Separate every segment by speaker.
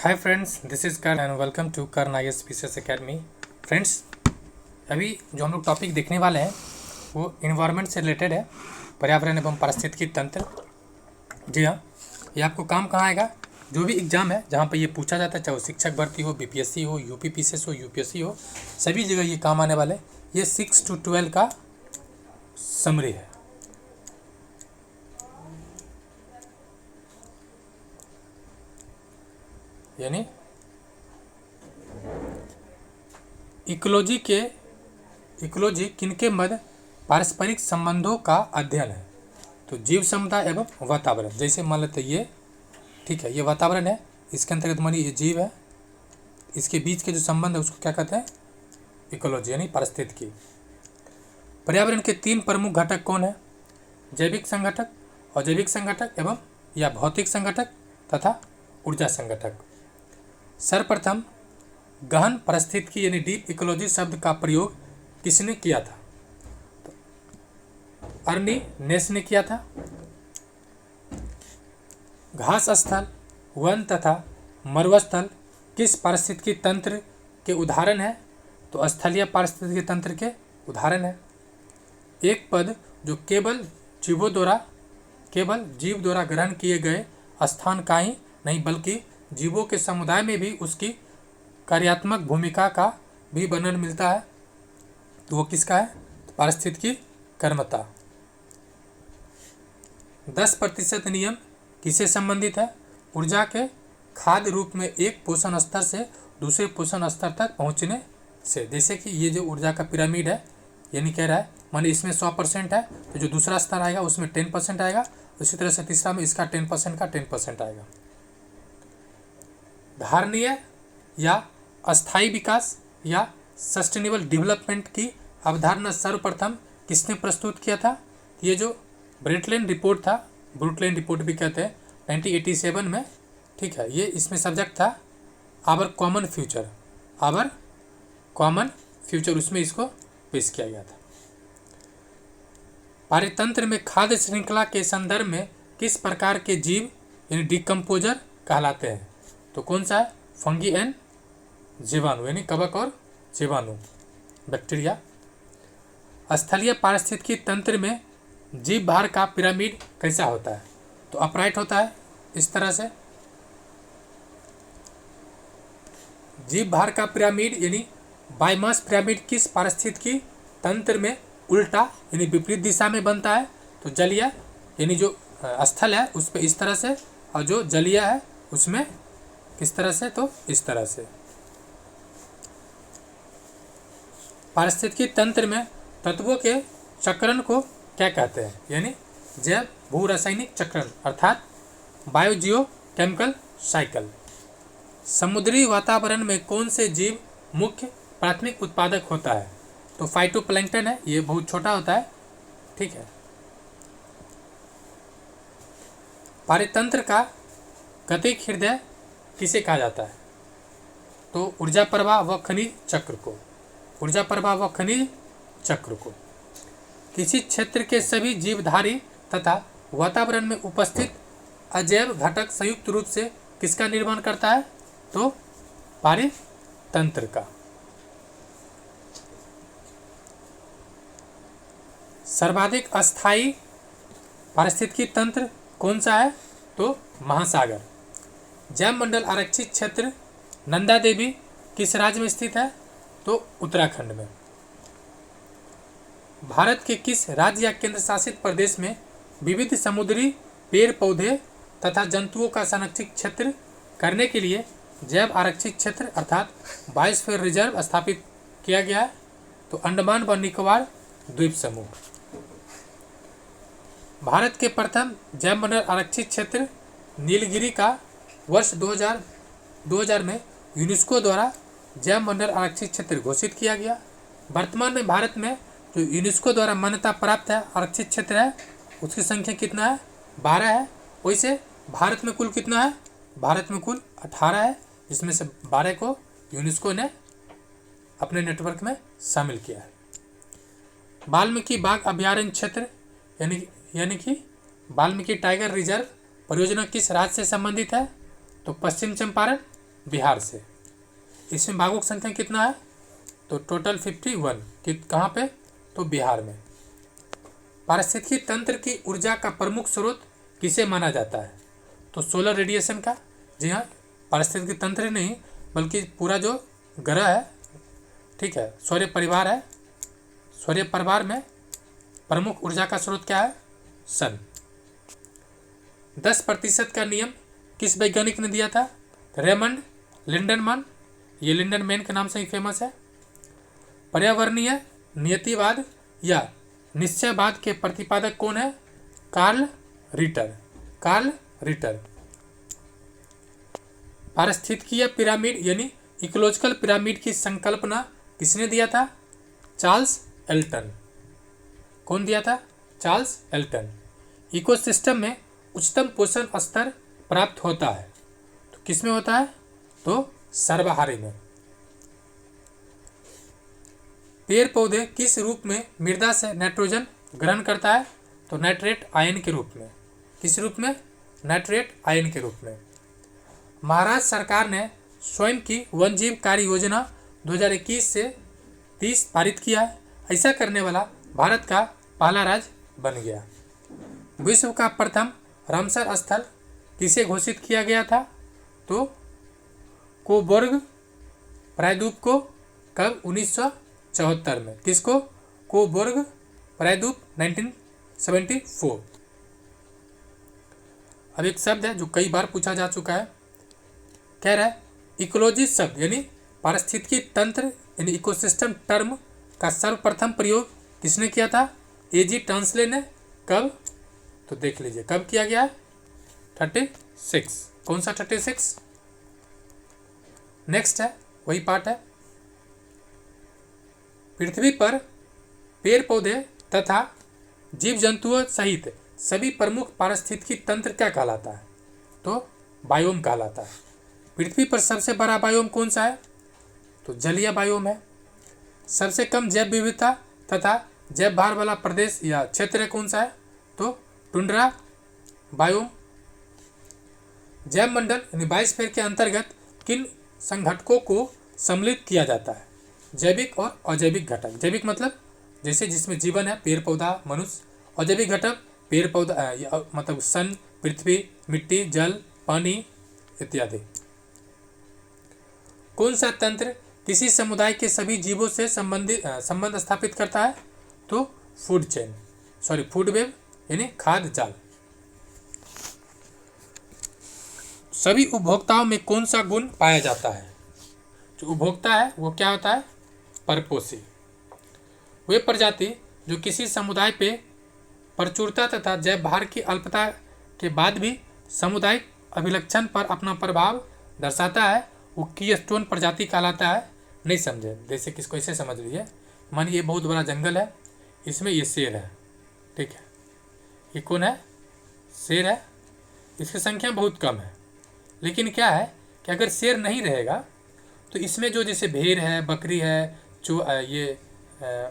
Speaker 1: Hi friends, this is Karn and welcome to Karn I S PCS academy. Friends, अभी जो हम लोग टॉपिक देखने वाले हैं वो इन्वायरमेंट से रिलेटेड है, पर्यावरण एवं पारिस्थितिकी तंत्र। जी हाँ, ये आपको काम कहाँ आएगा? जो भी एग्ज़ाम है जहाँ पे ये पूछा जाता है, चाहे वो शिक्षक भर्ती हो, बीपीएससी हो, यूपी पीसीएस हो, यूपीएससी हो, सभी जगह ये काम आने वाले। ये 6 to 12 का समरी है। यानी इकोलॉजी किनके मध्य पारस्परिक संबंधों का अध्ययन है। तो जीव समुदाय एवं वातावरण, जैसे मान लेते ये ठीक है, ये वातावरण है, इसके अंतर्गत मानिए ये जीव है, इसके बीच के जो संबंध है उसको क्या कहते हैं? इकोलॉजी यानी पारिस्थितिकी। पर्यावरण के 3 प्रमुख घटक कौन है? जैविक संगठक, अजैविक संगठक एवं या भौतिक संगठक तथा ऊर्जा संगठक। सर्वप्रथम गहन पारिस्थितिकी यानी डीप इकोलॉजी शब्द का प्रयोग किसने किया था? तो अर्नी नेस ने किया था। घास स्थल, वन तथा मरुस्थल किस पारिस्थितिकी तंत्र के उदाहरण है? तो स्थलीय पारिस्थितिकी तंत्र के उदाहरण है। एक पद जो केवल जीव द्वारा ग्रहण किए गए स्थान का ही नहीं बल्कि जीवों के समुदाय में भी उसकी कार्यात्मक भूमिका का भी वर्णन मिलता है, तो वो किसका है? तो पारिस्थितिकी कर्मता। 10% नियम किससे संबंधित है? ऊर्जा के खाद्य रूप में एक पोषण स्तर से दूसरे पोषण स्तर तक पहुंचने से। जैसे कि ये जो ऊर्जा का पिरामिड है, यानी कह रहा है माने इसमें 100% है, तो जो दूसरा स्तर आएगा उसमें 10% आएगा, उसी तरह से तीसरा में इसका 10% का 10% आएगा। धारणीय या अस्थायी विकास या सस्टेनेबल डेवलपमेंट की अवधारणा सर्वप्रथम किसने प्रस्तुत किया था? ये जो ब्रुटलैंड रिपोर्ट था, ब्रुटलैंड रिपोर्ट भी कहते हैं, 1987 में, ठीक है। ये इसमें सब्जेक्ट था आवर कॉमन फ्यूचर, उसमें इसको पेश किया गया था। पारितंत्र में खाद्य श्रृंखला के संदर्भ में किस प्रकार के जीव यानी डिकम्पोजर कहलाते हैं? तो कौन सा है? फंगी एंड जीवाणु यानी कवक और जीवाणु, बैक्टीरिया। स्थलीय पारिस्थितिकी तंत्र में जीव भार का पिरामिड कैसा होता है? तो अपराइट होता है, इस तरह से। जीव भार का पिरामिड यानी बायोमास पिरामिड किस पारिस्थितिकी तंत्र में उल्टा यानी विपरीत दिशा में बनता है? तो जलीय यानी जो स्थल है उस पर इस तरह से, और जो जलीय है उसमें किस तरह से? तो इस तरह से। पारिस्थितिकी तंत्र में तत्वों के चक्रण को क्या कहते हैं? यानी जैव भू रासायनिक चक्रण अर्थात बायोजियोकेमिकल साइकिल। समुद्री वातावरण में कौन से जीव मुख्य प्राथमिक उत्पादक होता है? तो फाइटोप्लैंक्टन है, ये बहुत छोटा होता है, ठीक है। पारितंत्र का गतिक हृदय किसे कहा जाता है? तो ऊर्जा प्रवाह व खनिज चक्र को। किसी क्षेत्र के सभी जीवधारी तथा वातावरण में उपस्थित अजैव घटक संयुक्त रूप से किसका निर्माण करता है? तो पारितंत्र का। सर्वाधिक अस्थायी पारिस्थितिकी तंत्र कौन सा है? तो महासागर। जैव मंडल आरक्षित क्षेत्र नंदा देवी किस राज्य में स्थित है? तो उत्तराखंड में। भारत के किस राज्य या केंद्र शासित प्रदेश में विविध समुद्री पेड़ पौधे तथा जंतुओं का संरक्षित क्षेत्र करने के लिए जैव आरक्षित क्षेत्र अर्थात बायोस्फीयर रिजर्व स्थापित किया गया है? तो अंडमान व निकोबार द्वीप समूह। भारत के प्रथम जैव मंडल आरक्षित क्षेत्र नीलगिरी का वर्ष 2000 में यूनेस्को द्वारा जैव मंडल आरक्षित क्षेत्र घोषित किया गया। वर्तमान में भारत में जो यूनेस्को द्वारा मान्यता प्राप्त है आरक्षित क्षेत्र है, उसकी संख्या कितना है? 12 है। वैसे भारत में कुल कितना है? भारत में कुल 18 है, जिसमें से 12 को यूनेस्को ने अपने नेटवर्क में शामिल किया है। वाल्मीकि बाघ अभयारण्य क्षेत्र यानी कि वाल्मीकि टाइगर रिजर्व परियोजना किस राज्य से संबंधित है? तो पश्चिम चंपारण बिहार से। इसमें भागों की संख्या कितना है? तो टोटल 51। कहाँ पे? तो बिहार में। पारिस्थितिकी तंत्र की ऊर्जा का प्रमुख स्रोत किसे माना जाता है? तो सोलर रेडिएशन का। जी हाँ, पारिस्थितिकी तंत्र नहीं बल्कि पूरा जो ग्रह है, ठीक है, सौर्य परिवार है, सौर्य परिवार में प्रमुख ऊर्जा का स्रोत क्या है? सन। 10% का नियम किस वैज्ञानिक ने दिया था? रेमंड लिंडनमैन। ये लिंडनमैन के नाम से ही फेमस है। पर्यावरणीय नियतिवाद या निश्चयवाद के प्रतिपादक कौन है? Carl Ritter. Carl Ritter. पारिस्थितिकीय पिरामिड यानी इकोलॉजिकल पिरामिड की संकल्पना किसने दिया था? Charles Elton. कौन दिया था? Charles Elton. इकोसिस्टम में उच्चतम पोषण स्तर प्राप्त होता है तो किस में होता है? तो सर्वाहारी में। पेड़ पौधे किस रूप में मृदा से नाइट्रोजन ग्रहण करता है? तो नाइट्रेट आयन के रूप में। किस रूप में? नाइट्रेट आयन के रूप में। महाराष्ट्र सरकार ने स्वयं की वन जीव कार्य योजना 2021 से 30 पारित किया है। ऐसा करने वाला भारत का पहला राज्य बन गया। विश्व का प्रथम रामसर स्थल किसे घोषित किया गया था? तो कोबोर्ग प्रायद्वीप को। कब? 1974 में। किसको? कोबोर्ग प्रायद्वीप 1974। अब एक शब्द है जो कई बार पूछा जा चुका है, कह रहा है इकोलॉजी शब्द यानी पारिस्थितिकी तंत्र यानी इकोसिस्टम टर्म का सर्वप्रथम प्रयोग किसने किया था? एजी टॉन्सले ने। कब? तो देख लीजिए कब किया गया है? 36। कौन सा 36? नेक्स्ट है, वही पार्ट है। पृथ्वी पर पेड़ पौधे तथा जीव जंतुओं सहित सभी प्रमुख पारिस्थितिकी तंत्र क्या कहलाता है? तो बायोम कहलाता है। पृथ्वी पर सबसे बड़ा बायोम कौन सा है? तो जलीय बायोम है। सबसे कम जैव विविधता तथा जैव भार वाला प्रदेश या क्षेत्र कौन सा है? तो टुंड्रा बायोम। जैव मंडल यानी बायोस्फीयर के अंतर्गत किन संघटकों को सम्मिलित किया जाता है? जैविक और अजैविक घटक। जैविक मतलब जैसे जिसमें जीवन है, पेड़ पौधा, मनुष्य। अजैविक घटक पेड़ पौधा मतलब सन, पृथ्वी, मिट्टी, जल, पानी इत्यादि। कौन सा तंत्र किसी समुदाय के सभी जीवों से संबंध स्थापित करता है? तो फूड चेन, फूड वेब यानी खाद्य जाल। सभी उपभोक्ताओं में कौन सा गुण पाया जाता है? जो उपभोक्ता है वो क्या होता है? परपोषी। वे प्रजाति जो किसी समुदाय पे प्रचुरता तथा जैव भार की अल्पता के बाद भी सामुदायिक अभिलक्षण पर अपना प्रभाव दर्शाता है वो कीस्टोन प्रजाति कहलाता है। नहीं समझे? जैसे किसको ऐसे समझ लीजिए, मानिए ये बहुत बड़ा जंगल है, इसमें ये शेर है, ठीक है, ये कौन है? शेर है। इसकी संख्या बहुत कम है, लेकिन क्या है कि अगर शेर नहीं रहेगा तो इसमें जो जैसे भेड़ है, बकरी है, जो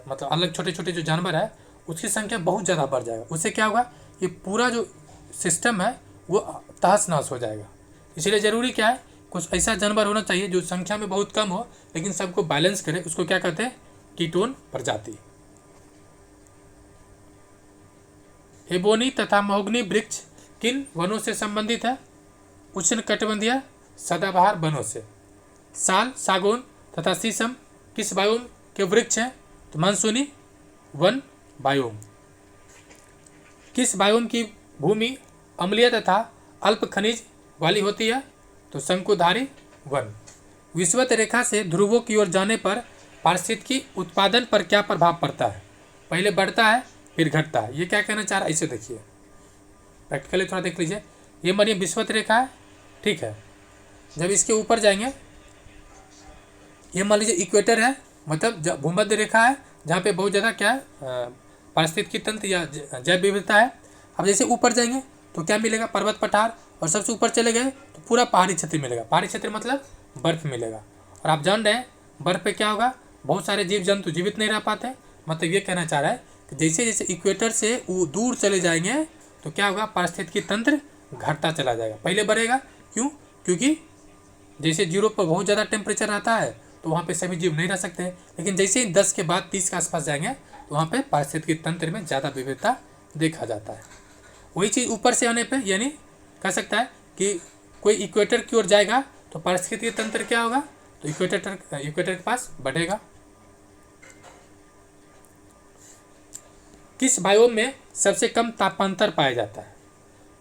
Speaker 1: मतलब अलग छोटे छोटे जो जानवर है उसकी संख्या बहुत ज़्यादा बढ़ जाएगा। उससे क्या होगा? ये पूरा जो सिस्टम है वो तहस नहस हो जाएगा। इसलिए ज़रूरी क्या है? कुछ ऐसा जानवर होना चाहिए जो संख्या में बहुत कम हो लेकिन सबको बैलेंस करे। उसको क्या कहते हैं? कीटोन प्रजाति। एबोनी तथा महोगनी वृक्ष किन वनों से संबंधित है? उष्णकटिबंधीय सदाबहार वनों से। साल, सागौन तथा शीशम किस बायोम के वृक्ष हैं? तो मानसूनी वन बायोम। किस बायोम की भूमि अम्लीय तथा अल्प खनिज वाली होती है? तो शंकुधारी वन। विषुवत रेखा से ध्रुवों की ओर जाने पर पारिस्थितिकी उत्पादन पर क्या प्रभाव पड़ता है? पहले बढ़ता है फिर घटता है। ये क्या कहना चाह रहा है? इसे देखिए, प्रैक्टिकली थोड़ा देख लीजिए। ये मानिए विषुवत रेखा है, ठीक है। जब इसके ऊपर जाएंगे, ये मान लीजिए इक्वेटर है, मतलब भूमध्य रेखा है जहाँ पे बहुत ज़्यादा क्या है पारिस्थितिकी तंत्र या जैव विविधता है। अब जैसे ऊपर जाएंगे तो क्या मिलेगा? पर्वत पठार। और सबसे ऊपर चले गए तो पूरा पहाड़ी क्षेत्र मिलेगा। पहाड़ी क्षेत्र मतलब बर्फ मिलेगा। और आप जान रहे हैं बर्फ पे क्या होगा? बहुत सारे जीव जंतु जीवित नहीं रह पाते। मतलब ये कहना चाह रहा है कि जैसे जैसे इक्वेटर से वो दूर चले जाएंगे तो क्या होगा? पारिस्थितिकी तंत्र घटता चला जाएगा। पहले बढ़ेगा, क्यों? क्योंकि जैसे 0 पर बहुत ज़्यादा टेम्परेचर रहता है तो वहाँ पे सभी जीव नहीं रह सकते हैं, लेकिन जैसे ही 10 के बाद 30 के आसपास जाएंगे तो वहाँ पे पारिस्थितिकी तंत्र में ज़्यादा विविधता देखा जाता है। वही चीज़ ऊपर से आने पे यानी कह सकता है कि कोई इक्वेटर की ओर जाएगा तो पारिस्थितिकी तंत्र क्या होगा, तो इक्वेटर के पास बढ़ेगा। किस बायोम में सबसे कम तापांतर पाया जाता है,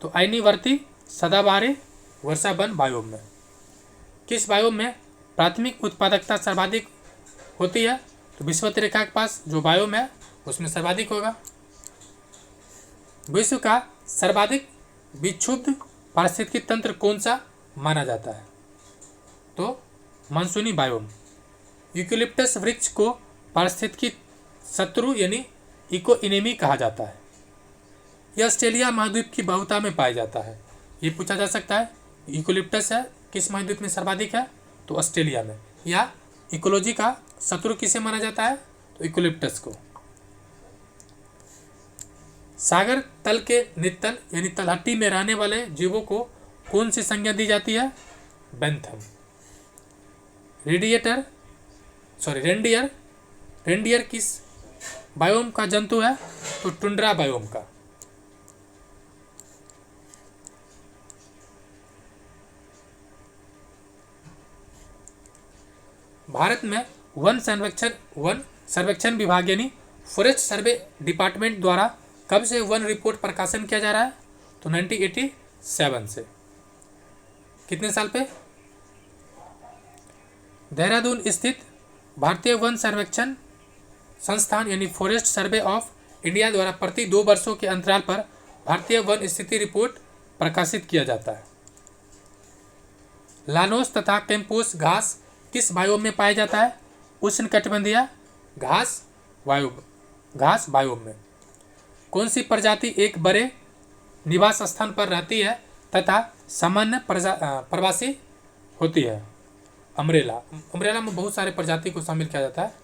Speaker 1: तो आयनीवर्ती सदाबहारी वर्षावन बायोम में। किस बायोम में प्राथमिक उत्पादकता सर्वाधिक होती है, तो विषुवत रेखा के पास जो बायोम है उसमें सर्वाधिक होगा। विश्व का सर्वाधिक विक्षुब्ध पारिस्थितिकी तंत्र कौन सा माना जाता है, तो मानसूनी बायोम। यूकेलिप्टस वृक्ष को पारिस्थितिकी शत्रु यानी इको इनेमी कहा जाता है। यह ऑस्ट्रेलिया महाद्वीप की बहुता में पाया जाता है। ये पूछा जा सकता है यूकेलिप्टस है किस महाद्वीप में सर्वाधिक है, तो ऑस्ट्रेलिया में। या इकोलॉजी का शत्रु किसे माना जाता है, तो यूकेलिप्टस को। सागर तल के नितल यानी तलहटी में रहने वाले जीवों को कौन सी संज्ञा दी जाती है, बेंथम। रेंडियर किस बायोम का जंतु है, तो टुंड्रा बायोम का। भारत में वन सर्वेक्षण विभाग यानी फॉरेस्ट सर्वे डिपार्टमेंट द्वारा कब से वन रिपोर्ट प्रकाशन किया जा रहा है, तो 1987 से। कितने साल पे, देहरादून स्थित भारतीय वन सर्वेक्षण संस्थान यानी फॉरेस्ट सर्वे ऑफ इंडिया द्वारा प्रति 2 वर्षों के अंतराल पर भारतीय वन स्थिति रिपोर्ट प्रकाशित किया जाता है। लानोस तथा कैंपोस घास किस बायोम में पाया जाता है, उष्णकटिबंधीय घास बायोम में। कौन सी प्रजाति एक बड़े निवास स्थान पर रहती है तथा सामान्य प्रवासी होती है, अम्ब्रेला में बहुत सारे प्रजाति को शामिल किया जाता है।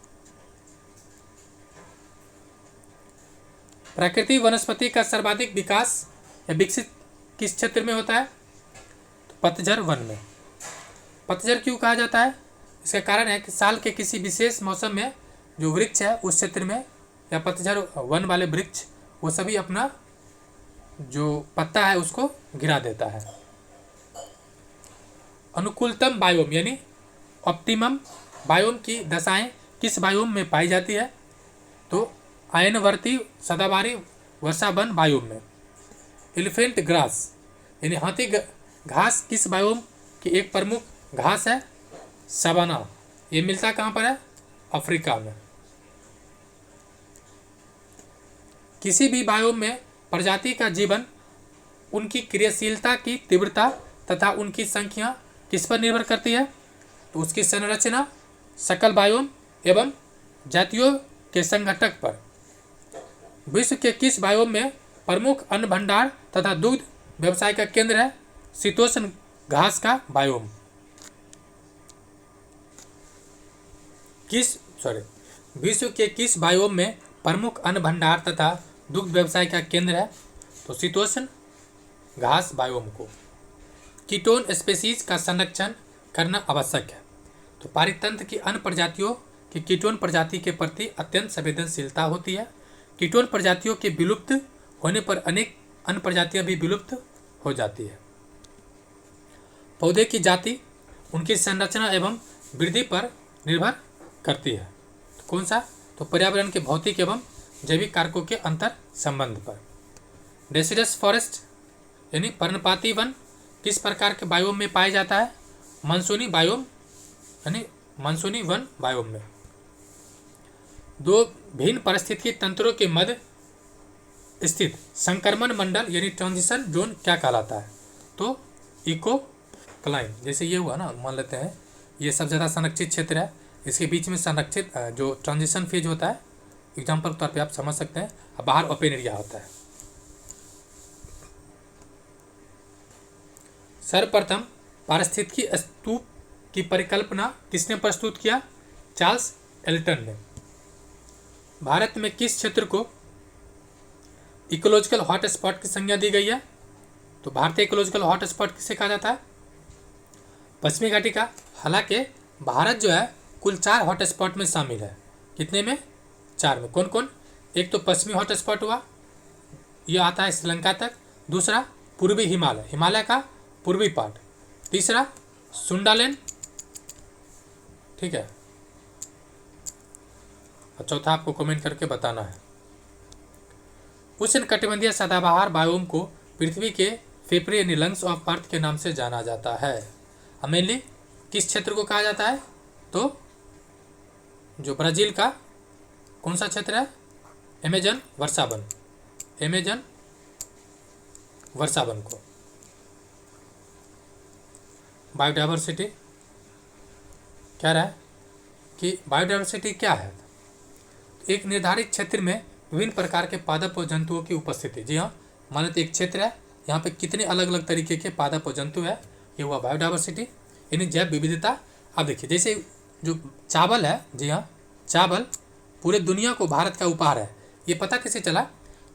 Speaker 1: प्राकृतिक वनस्पति का सर्वाधिक विकास या विकसित किस क्षेत्र में होता है, तो पतझड़ वन में। पतझड़ क्यों कहा जाता है, इसका कारण है कि साल के किसी विशेष मौसम में जो वृक्ष है उस क्षेत्र में या पतझड़ वन वाले वृक्ष वो सभी अपना जो पत्ता है उसको गिरा देता है। अनुकूलतम बायोम यानी ऑप्टिमम बायोम की दशाएं किस बायोम में पाई जाती है, तो आयनवर्ती सदाबहारी वर्षावन बायोम में। एलिफेंट ग्रास यानी हाथी घास किस बायोम की एक प्रमुख घास है, सवाना। ये मिलता कहाँ पर है, अफ्रीका में। किसी भी बायोम में प्रजाति का जीवन उनकी क्रियाशीलता की तीव्रता तथा उनकी संख्या किस पर निर्भर करती है, तो उसकी संरचना, सकल बायोम एवं जातियों के संघटक पर। विश्व के किस बायोम में प्रमुख अन्न भंडार तथा दुग्ध व्यवसाय का केंद्र है, शीतोष्ण घास का बायोम। विश्व के किस बायोम में प्रमुख अन्न भंडार तथा दुग्ध व्यवसाय का केंद्र है, तो शीतोष्ण घास बायोम को। कीटोन स्पीशीज का संरक्षण करना आवश्यक है, तो पारितंत्र की अन्य प्रजातियों की कीटोन प्रजाति के प्रति अत्यंत संवेदनशीलता होती है। कीटोन प्रजातियों के विलुप्त होने पर अनेक अन्य प्रजातियां भी विलुप्त हो जाती है। पौधे की जाति उनकी संरचना एवं वृद्धि पर निर्भर करती है, तो कौन सा, तो पर्यावरण के भौतिक एवं जैविक कारकों के अंतर संबंध पर। डेसिडस फॉरेस्ट यानी पर्णपाती वन किस प्रकार के बायोम में पाया जाता है, मानसूनी बायोम यानी मानसूनी वन बायोम में। दो भिन्न परिस्थितिकी तंत्रों के मध्य स्थित संक्रमण मंडल यानी ट्रांजिशन जोन क्या कहलाता है, तो इको क्लाइन। जैसे ये हुआ ना, मान लेते हैं ये सब ज़्यादा संरक्षित क्षेत्र है, इसके बीच में संरक्षित जो ट्रांजिशन फेज होता है, एग्जाम्पल के तौर पे आप समझ सकते हैं, बाहर ओपन एरिया होता है। सर्वप्रथम पारिस्थितिकी स्तूप की परिकल्पना किसने प्रस्तुत किया, चार्ल्स एल्टन ने। भारत में किस क्षेत्र को इकोलॉजिकल हॉटस्पॉट की संज्ञा दी गई है, तो भारतीय इकोलॉजिकल हॉटस्पॉट किसे कहा जाता है, पश्चिमी घाटी का, हालांकि भारत जो है कुल 4 हॉटस्पॉट में शामिल है। कितने में? 4 में। कौन कौन? एक तो पश्चिमी हॉटस्पॉट हुआ, यह आता है श्रीलंका तक। दूसरा पूर्वी हिमालय, हिमालय का पूर्वी पार्ट। तीसरा सुंडालेन, ठीक है। और चौथा आपको कमेंट करके बताना है। उष्णकटिबंधीय सदाबहार बायोम को पृथ्वी के फेफड़े यानी लंग्स ऑफ अर्थ के नाम से जाना जाता है। मेनली किस क्षेत्र को कहा जाता है? तो जो ब्राज़ील का कौन सा क्षेत्र है? अमेजन वर्षावन, अमेजन वर्षावन को। बायोडाइवर्सिटी क्या रहा है कि बायोडाइवर्सिटी क्या है? एक निर्धारित क्षेत्र में विभिन्न प्रकार के पादप और जंतुओं की उपस्थिति। जी हाँ, मान लो एक क्षेत्र है, यहाँ पे कितने अलग अलग तरीके के पादप और जंतु है, ये हुआ बायोडाइवर्सिटी यानी जैव विविधता। अब देखिए जैसे जो चावल है, जी हाँ, चावल पूरे दुनिया को भारत का उपहार है। ये पता कैसे चला?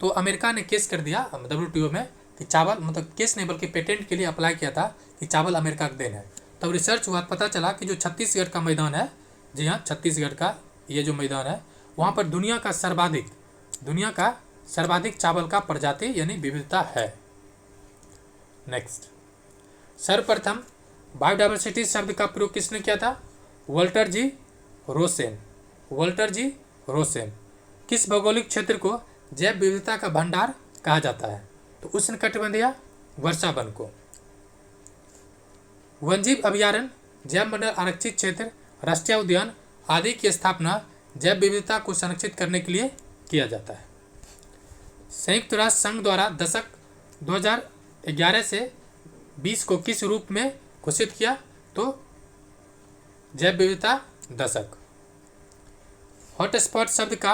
Speaker 1: तो अमेरिका ने केस कर दिया WTO में कि चावल, मतलब केस नहीं बल्कि पेटेंट के लिए अप्लाई किया था कि चावल अमेरिका का देन है। तब रिसर्च हुआ, पता चला कि जो छत्तीसगढ़ का मैदान है, जी हाँ, छत्तीसगढ़ का ये जो मैदान है, वहाँ पर दुनिया का सर्वाधिक चावल का प्रजाति यानी विविधता है। नेक्स्ट, सर्वप्रथम बायोडाइवर्सिटी शब्द का प्रयोग किसने किया था? Walter G Rosen. Walter G Rosen. किस भौगोलिक क्षेत्र को जैव विविधता का भंडार कहा जाता है? तो उष्णकटिबंधीय वर्षावन को। वन्यजीव अभयारण्य, जैव मंडल आरक्षित क्षेत्र, राष्ट्रीय उद्यान आदि की स्थापना जैव विविधता को संरक्षित करने के लिए किया जाता है। संयुक्त राष्ट्र संघ द्वारा दशक 2011 से 20 को किस रूप में घोषित किया? तो जैव विविधता दशक। हॉटस्पॉट शब्द का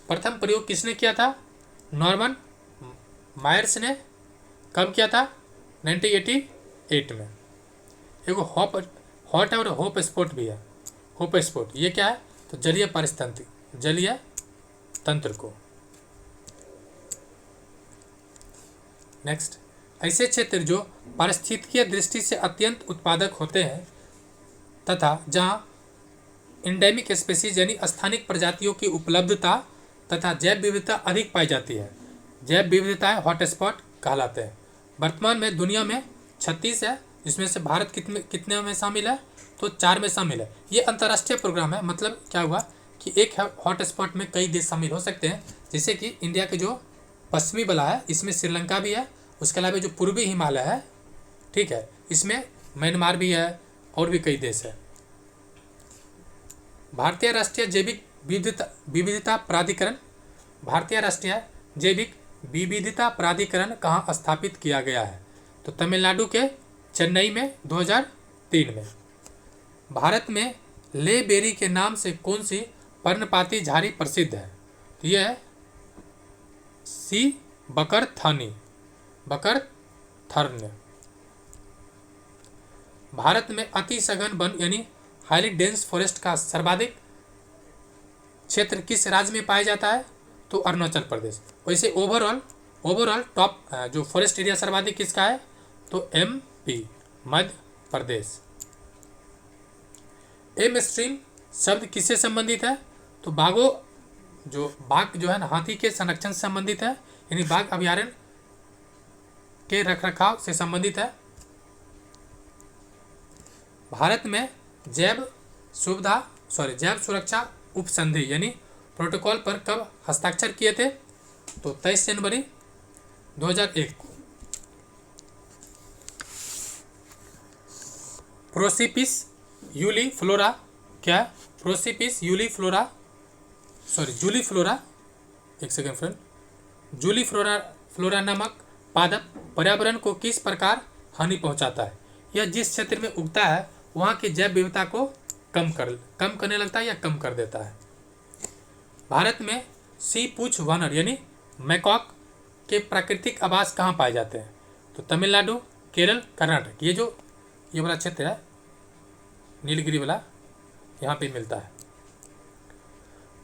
Speaker 1: प्रथम प्रयोग किसने किया था? नॉर्मन मायर्स ने। कब किया था? 1988 में। एगो हॉट और होप स्पॉट भी है। होप स्पॉट ये क्या है? तो जलीय पारिस्थितिकी, जलीय तंत्र को। नेक्स्ट, ऐसे क्षेत्र जो पारिस्थितिकीय दृष्टि से अत्यंत उत्पादक होते हैं तथा जहां एंडेमिक स्पीसीज यानी स्थानिक प्रजातियों की उपलब्धता तथा जैव विविधता अधिक पाई जाती है, जैव विविधताएं हॉटस्पॉट कहलाते हैं। वर्तमान में दुनिया में 36 है, जिसमें से भारत कितने में शामिल है? तो 4 में शामिल है। ये अंतर्राष्ट्रीय प्रोग्राम है, मतलब क्या हुआ कि एक हॉटस्पॉट में कई देश शामिल हो सकते हैं। जैसे कि इंडिया के जो पश्चिमी वाला है, इसमें श्रीलंका भी है, उसके अलावा जो पूर्वी हिमालय है, ठीक है, इसमें म्यांमार भी है और भी कई देश है। भारतीय राष्ट्रीय जैविक विविधता प्राधिकरण, भारतीय राष्ट्रीय जैविक विविधता प्राधिकरण कहाँ स्थापित किया गया है? तो तमिलनाडु के चेन्नई में 2003 में। भारत में ले बेरी के नाम से कौन सी पर्णपाती झाड़ी प्रसिद्ध है? तो यह है सी बकरथर्नी, बकरथर्न। भारत में अति सघन वन यानी हाईली डेंस फॉरेस्ट का सर्वाधिक क्षेत्र किस राज्य में पाया जाता है? तो अरुणाचल प्रदेश। वैसे ओवरऑल टॉप जो फॉरेस्ट एरिया सर्वाधिक किसका है? तो MP, Madhya Pradesh. M stream शब्द किससे संबंधित है? तो बाघ जो है ना, हाथी के संरक्षण से संबंधित है, यानी बाघ अभयारण्य के रखरखाव से संबंधित है। भारत में जैव सुरक्षा उपसंधि यानी प्रोटोकॉल पर कब हस्ताक्षर किए थे? तो 23 जनवरी 2001 को। प्रोसिपिस यूलीफ्लोरा क्या? प्रोसिपिस यूलीफ्लोरा, एक सेकेंड फ्रेंड, जूलीफ्लोरा नामक पादप पर्यावरण को किस प्रकार हानि पहुंचाता है? यह जिस क्षेत्र में उगता है वहाँ की जैव विविधता को कम करने लगता है या कम कर देता है। भारत में सी पूछ वानर यानी मैकॉक के प्राकृतिक आवास कहाँ पाए जाते हैं? तो तमिलनाडु, केरल, कर्नाटक। ये वाला क्षेत्र है नीलगिरी वाला, यहाँ पे मिलता है।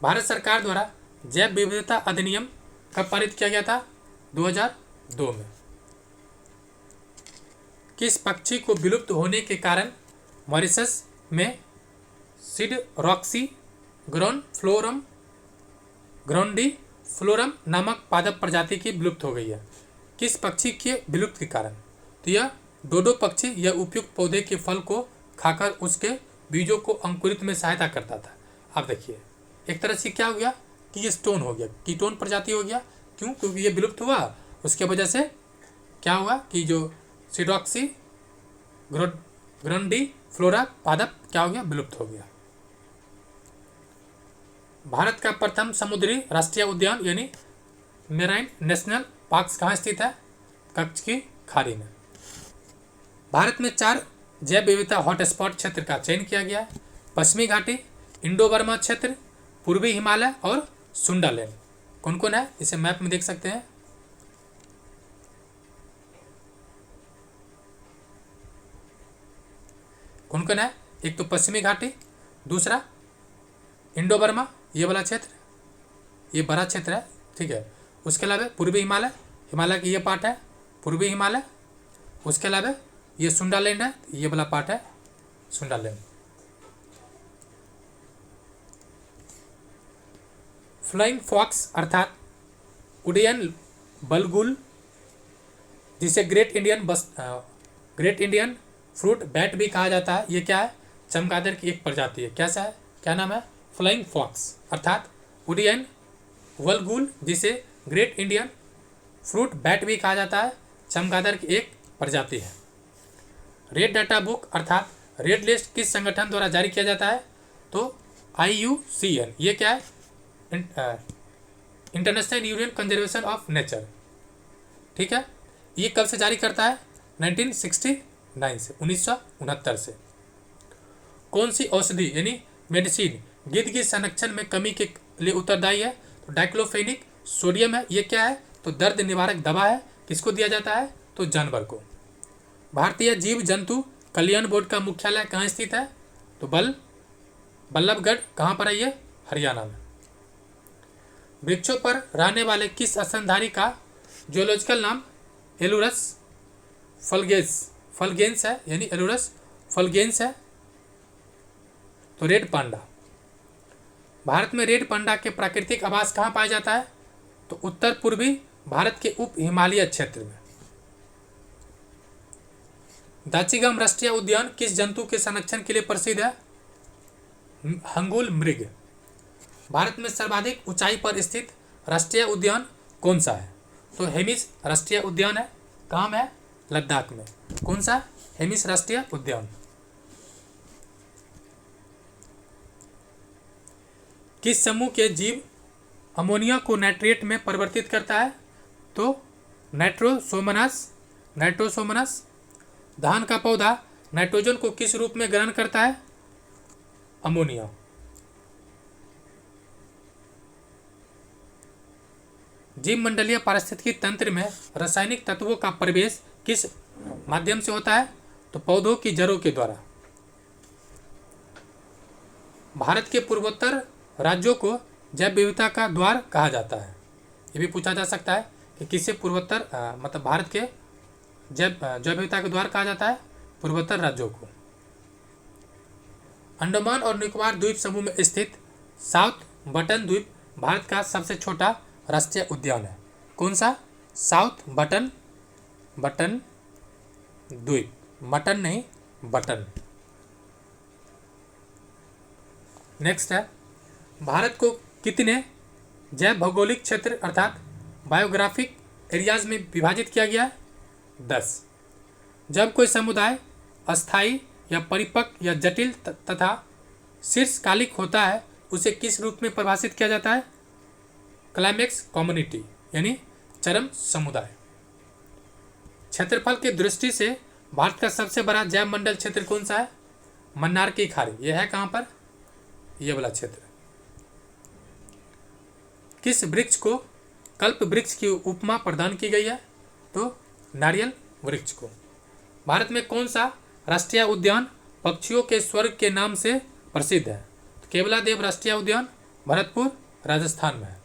Speaker 1: भारत सरकार द्वारा जैव विविधता अधिनियम कब पारित किया गया था? 2002 में। किस पक्षी को विलुप्त होने के कारण मॉरिशस में सिडरॉक्सी ग्रोनफ्लोरम ग्रोंडीफ्लोरम नामक पादप प्रजाति की विलुप्त हो गई है। किस पक्षी के विलुप्त के कारण? तो यह डोडो पक्षी यह उपयुक्त पौधे के फल को खाकर उसके बीजों को अंकुरित में सहायता करता था। आप देखिए एक तरह से क्या हो गया कि ये स्टोन हो गया, कीटोन प्रजाति हो गया। क्यों? क्योंकि ये विलुप्त हुआ, उसके वजह से क्या हुआ कि जो सिडॉक्सी ग्रोंडीफ्लोरा पादप क्या हो गया, विलुप्त हो गया। भारत का प्रथम समुद्री राष्ट्रीय उद्यान यानी मेराइन नेशनल पार्क कहाँ स्थित है? कच्छ की खाड़ी में। भारत में 4 जैव विविधता हॉटस्पॉट क्षेत्र का चयन किया गया है। पश्चिमी घाटी, इंडो बर्मा क्षेत्र, पूर्वी हिमालय और सुंडालैंड। कौन कौन है इसे मैप में देख सकते हैं। कौन कौन है? एक तो पश्चिमी घाटी, दूसरा इंडो बर्मा ये वाला क्षेत्र, ये बड़ा क्षेत्र है, ठीक है। उसके अलावा पूर्वी हिमालय, हिमालय की ये पार्ट है पूर्वी हिमालय। उसके अलावा ये सुंडालैंड है, ये वाला पार्ट है सुंडालैंड। फ्लाइंग फॉक्स अर्थात उड़ियन बलगुल, जिसे ग्रेट इंडियन फ्रूट बैट भी कहा जाता है, ये क्या है? चमगादड़ की एक प्रजाति है। कैसा है, क्या नाम है? फ्लाइंग फॉक्स अर्थात उड़ियन वलगुल, जिसे ग्रेट इंडियन फ्रूट बैट भी कहा जाता है, चमगादड़ की एक प्रजाति है। रेड डाटा बुक अर्थात रेड लिस्ट किस संगठन द्वारा जारी किया जाता है? तो IUCN, ये क्या है? International union conservation of nature, ठीक है। ये कब से जारी करता है? 1969 से, 1969 से। कौन सी औषधि यानी मेडिसिन गिद्ध की संरक्षण में कमी के लिए उत्तरदायी है? तो डाइक्लोफेनिक सोडियम है। ये क्या है? तो दर्द निवारक दवा है। किसको दिया जाता है? तो जानवर को। भारतीय जीव जंतु कल्याण बोर्ड का मुख्यालय कहाँ स्थित है? तो बल्लभगढ़। कहाँ पर है ये? हरियाणा में। वृक्षों पर रहने वाले किस स्तनधारी का जियोलॉजिकल नाम एलुरस फलगेंस है, यानी एलुरस फलगेंस है? तो रेड पांडा। भारत में रेड पांडा के प्राकृतिक आवास कहाँ पाया जाता है? तो उत्तर पूर्वी भारत के उप हिमालय क्षेत्र में। दाचीगम राष्ट्रीय उद्यान किस जंतु के संरक्षण के लिए प्रसिद्ध है? हंगुल मृग। भारत में सर्वाधिक ऊंचाई पर स्थित राष्ट्रीय उद्यान कौन सा है? तो हेमिस राष्ट्रीय उद्यान है। कहाँ में है? लद्दाख में। कौन सा? हेमिस राष्ट्रीय उद्यान। किस समूह के जीव अमोनिया को नाइट्रेट में परिवर्तित करता है? तो नाइट्रोसोमनस। धान का पौधा नाइट्रोजन को किस रूप में ग्रहण करता है? अमोनिया। जीव मंडलीय पारिस्थितिकी तंत्र में रासायनिक तत्वों का प्रवेश किस माध्यम से होता है? तो पौधों की जड़ों के द्वारा। भारत के पूर्वोत्तर राज्यों को जैव विविधता का द्वार कहा जाता है। ये भी पूछा जा सकता है कि किसे पूर्वोत्तर मतलब भारत के जैव विविधता के द्वार कहा जाता है? पूर्वोत्तर राज्यों को। अंडमान और निकोबार द्वीप समूह में स्थित साउथ बटन द्वीप भारत का सबसे छोटा राष्ट्रीय उद्यान है। कौन सा? साउथ बटन द्वीप। मटन नहीं, बटन। नेक्स्ट है, भारत को कितने जैव भौगोलिक क्षेत्र अर्थात बायोग्राफिक एरियाज में विभाजित किया गया है? 10। जब कोई समुदाय अस्थायी या परिपक्व या जटिल तथा शीर्षकालिक होता है, उसे किस रूप में परिभाषित किया जाता है? क्लाइमेक्स कम्युनिटी, यानी चरम समुदाय। क्षेत्रफल की दृष्टि से भारत का सबसे बड़ा जैव मंडल क्षेत्र कौन सा है? मन्नार की खाड़ी। यह है कहाँ पर? यह वाला क्षेत्र। किस वृक्ष को कल्प वृक्ष की उपमा प्रदान की गई है? तो नारियल वृक्ष को। भारत में कौन सा राष्ट्रीय उद्यान पक्षियों के स्वर्ग के नाम से प्रसिद्ध है? तो केवलादेव राष्ट्रीय उद्यान भरतपुर राजस्थान में है।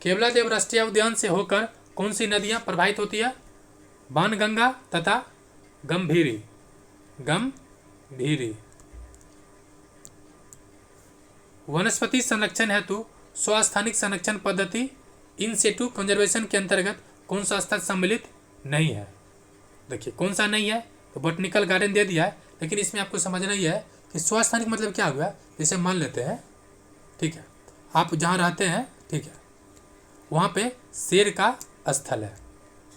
Speaker 1: केवलादेव राष्ट्रीय उद्यान से होकर कौन सी नदियाँ प्रवाहित होती है? बाणगंगा तथा गंभीरी। गंभीरी। वनस्पति संरक्षण हेतु स्वस्थानिक संरक्षण पद्धति इन सिटू कंजर्वेशन के अंतर्गत कौन सा स्थल सम्मिलित नहीं है? देखिए कौन सा नहीं है, तो बॉटनिकल गार्डन दे दिया है, लेकिन इसमें आपको समझना ही है कि स्वस्थानिक मतलब क्या हुआ। जैसे मान लेते हैं, ठीक है, आप जहाँ रहते हैं, ठीक है, वहाँ पे शेर का स्थल है,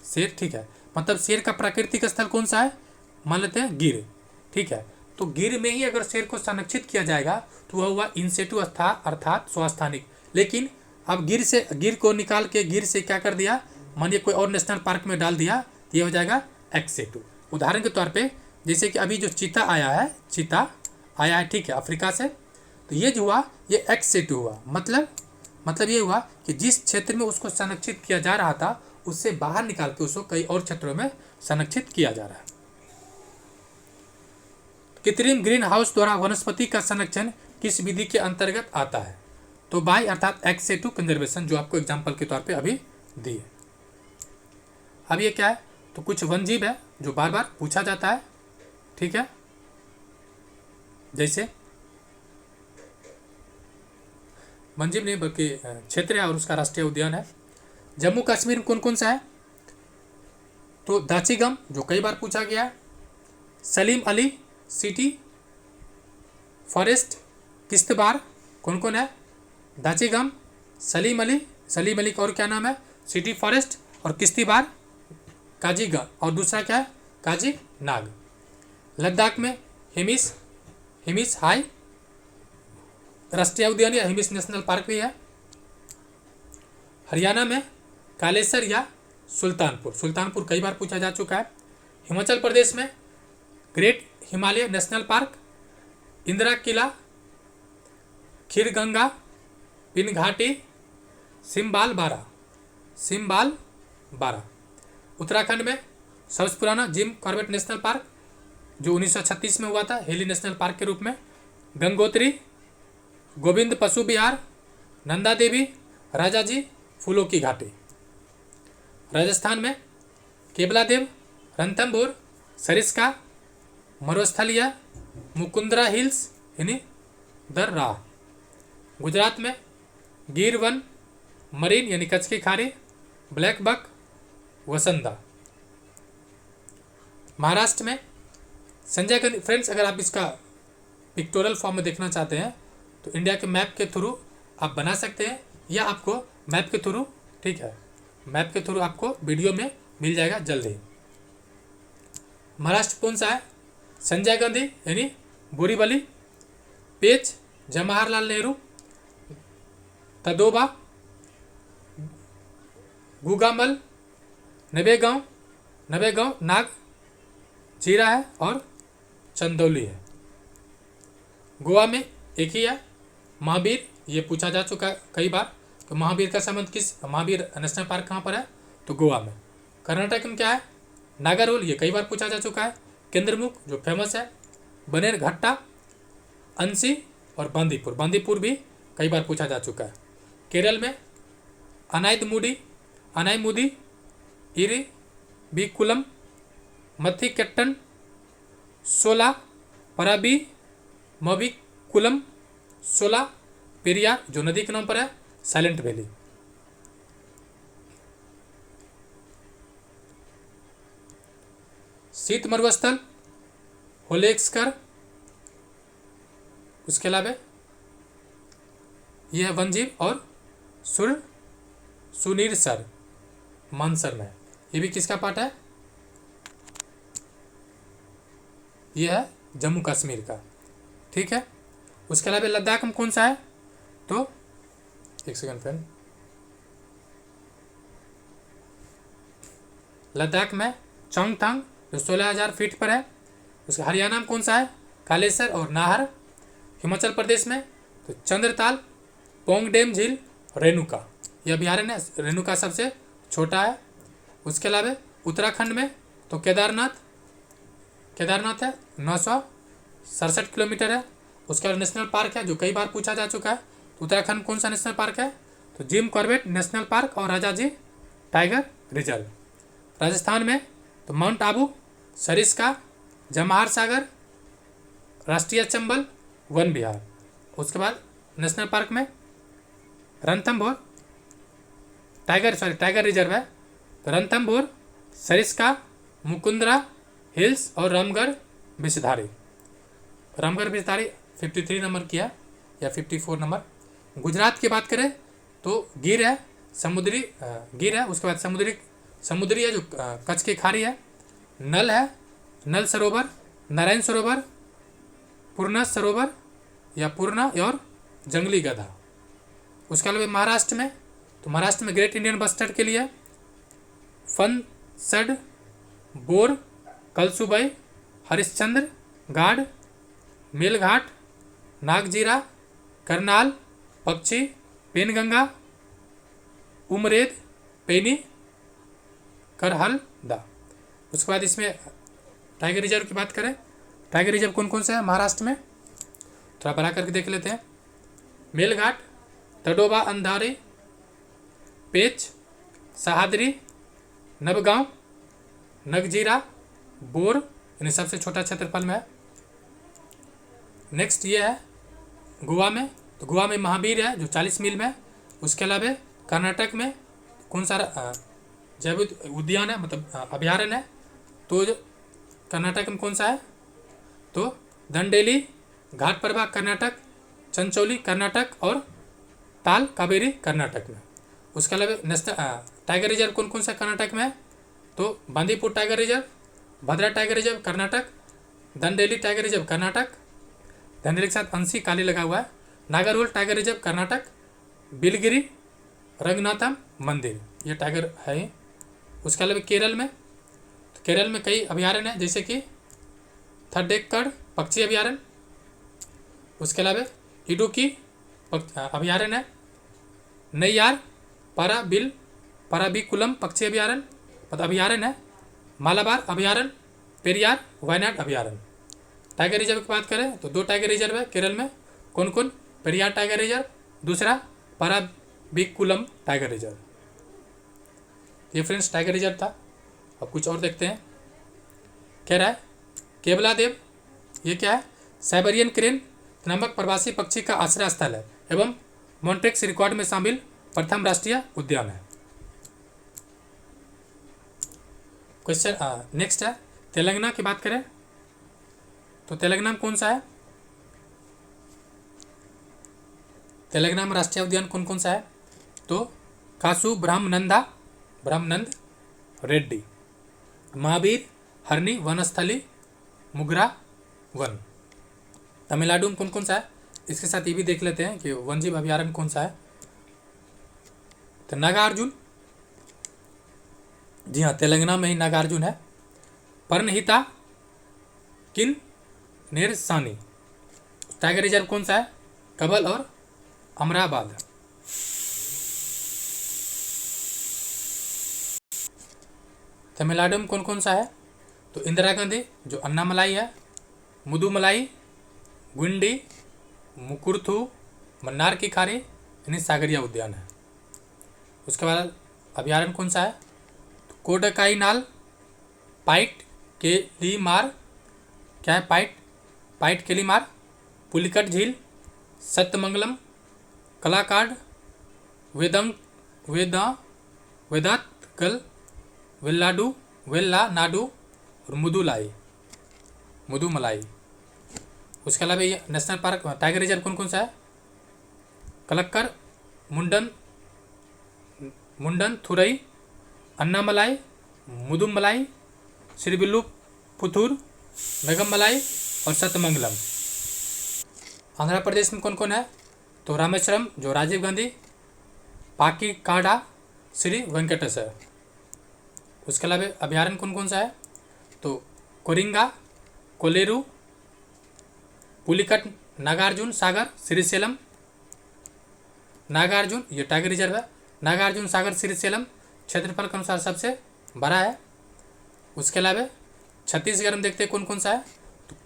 Speaker 1: शेर, ठीक है, मतलब शेर का प्राकृतिक स्थल कौन सा है? मान लेते हैं गिर, ठीक है, तो गिर में ही अगर शेर को संरक्षित किया जाएगा तो वह हुआ इन सिटू अर्थात स्वस्थानिक। लेकिन अब गिर को निकाल के गिर से क्या कर दिया, मानिए कोई और नेशनल पार्क में डाल दिया, तो ये हो जाएगा एक्स सिटू। उदाहरण के तौर पे जैसे कि अभी जो चीता आया है, ठीक है, अफ्रीका से, तो ये जो हुआ ये एक्स सिटू हुआ। मतलब ये हुआ कि जिस क्षेत्र में उसको संरक्षित किया जा रहा था उससे बाहर निकाल के उसको कई और क्षेत्रों में संरक्षित किया जा रहा है। कृत्रिम ग्रीन हाउस द्वारा वनस्पति का संरक्षण किस विधि के अंतर्गत आता है? तो बाय अर्थात एक्स सिटू कंजर्वेशन, जो आपको एग्जाम्पल के तौर पे अभी दी है। अब ये क्या है, तो कुछ वनजीव है जो बार बार पूछा जाता है, ठीक है, जैसे वनजीव नहीं बल्कि क्षेत्र है और उसका राष्ट्रीय उद्यान है। जम्मू कश्मीर में कौन कौन सा है? तो दाचिगम, जो कई बार पूछा गया है, सलीम अली सिटी फॉरेस्ट, किश्तवाड़, कौन कौन है? दाचिगम, सलीम अली का और क्या नाम है? सिटी फॉरेस्ट, और किश्तवाड़, काजीगंज, और दूसरा क्या है? काजीनाग। लद्दाख में हिमिस हाई राष्ट्रीय उद्यान या हिमिस नेशनल पार्क भी है। हरियाणा में कालेसर या सुल्तानपुर कई बार पूछा जा चुका है। हिमाचल प्रदेश में great Himalaya national park, Indira Kila, Kheerganga, Pin घाटी, सिम्बाल बारा। उत्तराखंड में सबसे पुराना जिम कॉर्बेट नेशनल पार्क, जो 1936 में हुआ था हेली नेशनल पार्क के रूप में, गंगोत्री, गोविंद पशु विहार, नंदा देवी, राजाजी, फूलों की घाटी। राजस्थान में केवलादेव, रणथंभौर, सरिस्का, मरुस्थलीय, मुकुंदरा हिल्स यानी दर्रा। गुजरात में गिर वन, मरीन यानी कच्छ की खाड़ी, ब्लैक बक, वसंदा। महाराष्ट्र में संजय गांधी। फ्रेंड्स, अगर आप इसका पिक्टोरल फॉर्म में देखना चाहते हैं तो इंडिया के मैप के थ्रू आप बना सकते हैं, या आपको मैप के थ्रू, ठीक है, मैप के थ्रू आपको वीडियो में मिल जाएगा जल्द ही। महाराष्ट्र कौन सा है? संजय गांधी यानी बोरीवली, पेच, जवाहरलाल नेहरू, तदोबा, गुगामल, नवेगांव नाग जीरा है, और चंदौली है। गोवा में एक ही है, महावीर, ये पूछा जा चुका है कई बार, तो महावीर का संबंध महावीर नेशनल पार्क कहाँ पर है? तो गोवा में। कर्नाटक में क्या है? नागारोल, ये कई बार पूछा जा चुका है। केंद्रमुख, जो फेमस है, बनेरघट्टा, अंसी, और बांदीपुर भी कई बार पूछा जा चुका है। केरल में अनाईमुदी, इरिविकुलम, मथिकेट्टन, सोला पराबी, मविकुलम, सोला पेरियार, जो नदी के नाम पर है, साइलेंट वैली। शीत मरुस्थल होलेक्सकर, उसके अलावा यह वनजीव, और सुनीरसर मानसर में, ये भी किसका पार्ट है? यह है जम्मू कश्मीर का, ठीक है। उसके अलावा लद्दाख में कौन सा है? तो एक सेकंड फ्रेंड, लद्दाख में चोंगथांग, जो 16,000 फीट पर है। उसके हरियाणा में कौन सा है? कालेसर और नाहर। हिमाचल प्रदेश में तो चंद्रताल, पोंगडेम झील, रेणुका, यह अभ्यारण्य है, रेणुका सबसे छोटा है। उसके अलावा उत्तराखंड में तो केदारनाथ है, 967 किलोमीटर है। उसके बाद नेशनल पार्क है, जो कई बार पूछा जा चुका है। तो उत्तराखंड कौन सा नेशनल पार्क है? तो जिम कॉर्बेट नेशनल पार्क और राजाजी टाइगर रिजर्व। राजस्थान में तो माउंट आबू, सरिस्का, जवाहर सागर, राष्ट्रीय चंबल, वन विहार। उसके बाद नेशनल पार्क में रणथंभौर टाइगर रिजर्व है, तो रणथंभौर, सरिस्का, मुकुंदरा हिल्स और रामगढ़ विषधारी। रामगढ़ विषधारी 53 नंबर की है या 54 नंबर। गुजरात की बात करें तो गिर है, समुद्री गिर है। उसके बाद समुद्री है जो कच्छ की खाड़ी है। नल है, नल सरोवर, नारायण सरोवर, पूर्णा सरोवर या पूर्णा और जंगली गधा। उसके अलावा महाराष्ट्र में तो महाराष्ट्र में ग्रेट इंडियन बस्टर्ड के लिए फनसड, बोर, कलसुबई, हरिश्चंद्र घाट, मेलघाट, नागजीरा, करनाल पक्षी, पेनगंगा, उमरेद, पेनी, करहलदा। उसके बाद इसमें टाइगर रिजर्व की बात करें, टाइगर रिजर्व कौन कौन सा है महाराष्ट्र में, थोड़ा बढ़ा करके देख लेते हैं। मेलघाट, तडोबा अंधारी, पेच, सहादरी, नवगांव, नगजीरा, बोर, यानी सबसे छोटा क्षेत्रफल में है। नेक्स्ट ये है गोवा में, तो गोवा में महावीर है जो 40 मील में है। उसके अलावा कर्नाटक में कौन सा जैव उद्यान है, मतलब अभ्यारण्य है, तो जो कर्नाटक में कौन सा है, तो दंडेली, घाटप्रभा कर्नाटक, चंचौली कर्नाटक और ताल कावेरी कर्नाटक में। उसके अलावा नेशनल टाइगर रिजर्व कौन कौन सा कर्नाटक में है, तो Bandipur tiger reserve, Bhadra tiger reserve Karnataka, Dandeli tiger reserve Karnataka, Dandeli के साथ अंशी काली लगा हुआ है, नागरहोल टाइगर रिजर्व कर्नाटक, बिलगिरी, रंगनाथम मंदिर, ये टाइगर है। उसके अलावा केरल में, तो केरल में कई अभ्यारण्य हैं जैसे कि थड्डेक्कड़ पक्षी अभ्यारण्य। उसके अलावा इडुक्की अभ्यारण्य है, नैयार पराबिकुलम पक्षी अभ्यारण्य है, मालाबार अभ्यारण्य, पेरियार वायनाड अभ्यारण्य। टाइगर रिजर्व की बात करें तो 2 टाइगर रिजर्व है केरल में, कौन कौन, पेरियार टाइगर रिजर्व, दूसरा पराबिकुलम टाइगर रिजर्व। ये फ्रेंड्स टाइगर रिजर्व था। अब कुछ और देखते हैं। कह रहा है केवलादेव, ये क्या है, साइबेरियन क्रेन नामक प्रवासी पक्षी का आश्रय स्थल है एवं मॉन्ट्रेक्स रिकॉर्ड में शामिल प्रथम राष्ट्रीय उद्यान है। क्वेश्चन नेक्स्ट है तेलंगाना की बात करें तो तेलंगाना में कौन सा है, तेलंगाना में राष्ट्रीय उद्यान कौन कौन सा है, तो कासु ब्रह्मनंद रेड्डी, महावीर, हरनी वनस्थली, मुगरा वन। तमिलनाडु में कौन कौन सा है, इसके साथ ये भी देख लेते हैं कि वन्यजीव अभ्यारण्य कौन सा है, तो नागार्जुन, जी हाँ तेलंगाना में ही नागार्जुन है। पर्णहिता किन नेरसानी। टाइगर रिजर्व कौन सा है, कबल और अमराबाद। तमिलनाडु में कौन कौन सा है, तो इंदिरा गांधी जो अन्नामलाई है, मुदुमलाई, गुंडी, मुकुरथू, मन्नार की खाड़ी यानी सागरिया उद्यान है। उसके बाद अभ्यारण्य कौन सा है, तो कोडकाईनाल, पाइट केलीमार, क्या है पाइट केलीमार, पुलिकट झील, सत्यमंगलम, कलाकाड, वेदातगल, वेल्लानाडु और मुदुमलाई। उसके अलावा ये नेशनल पार्क टाइगर रिजर्व कौन कौन सा है, कलक्कर, मुंडन थुरई, अन्नामलाई, मुदुमलाई, श्रीविल्लुपुथुर, मेघमलाई और सतमंगलम। आंध्र प्रदेश में कौन कौन है, तो रामेश्वरम जो राजीव गांधी, पाकीकाडा, श्री वेंकटेश्वर। उसके अलावा अभ्यारण्य कौन कौन सा है, तो कोरिंगा, कोलेरू, पुलिकट, नागार्जुन सागर, श्रीशैलम। नागार्जुन ये टाइगर रिजर्व है, नागार्जुन सागर श्रीशैलम क्षेत्रफल के अनुसार सबसे बड़ा है। उसके अलावा छत्तीसगढ़ में देखते हैं कौन कौन सा है, तो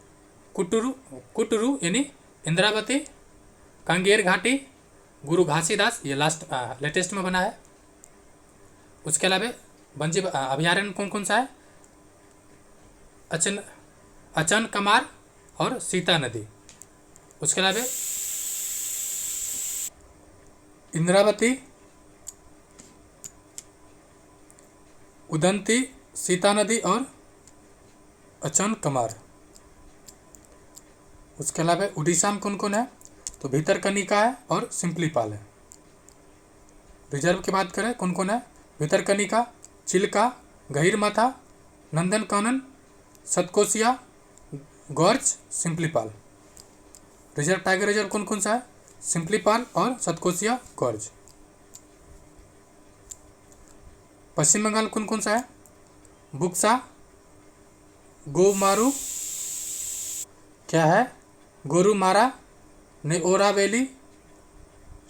Speaker 1: कुटरू यानी इंद्रावती, कांगेर घाटी, गुरु घासीदास ये लेटेस्ट में बना है। उसके अलावा अभयारण्य कौन कौन सा है? अचन कमार और सीता नदी। उसके अलावा इंद्रावती, उदंती, सीता नदी और अचन कमार। उसके अलावा उड़ीसा में कौन कौन है? तो भितरकनिका है और सिंपलीपाल है। रिजर्व की बात करें कौन कौन है? Bhitarkanika, Chilka, Gahirmatha, Nandankanan, Satkosia, gorge, Simlipal. Reserve, tiger reserve कौन कौन सा है? सिंपलीपाल और सतकोसिया, गॉर्ज। पश्चिम बंगाल कौन कौन सा है? बुक्सा, गोमारू, क्या है, गोरुमारा, नेओरा वैली,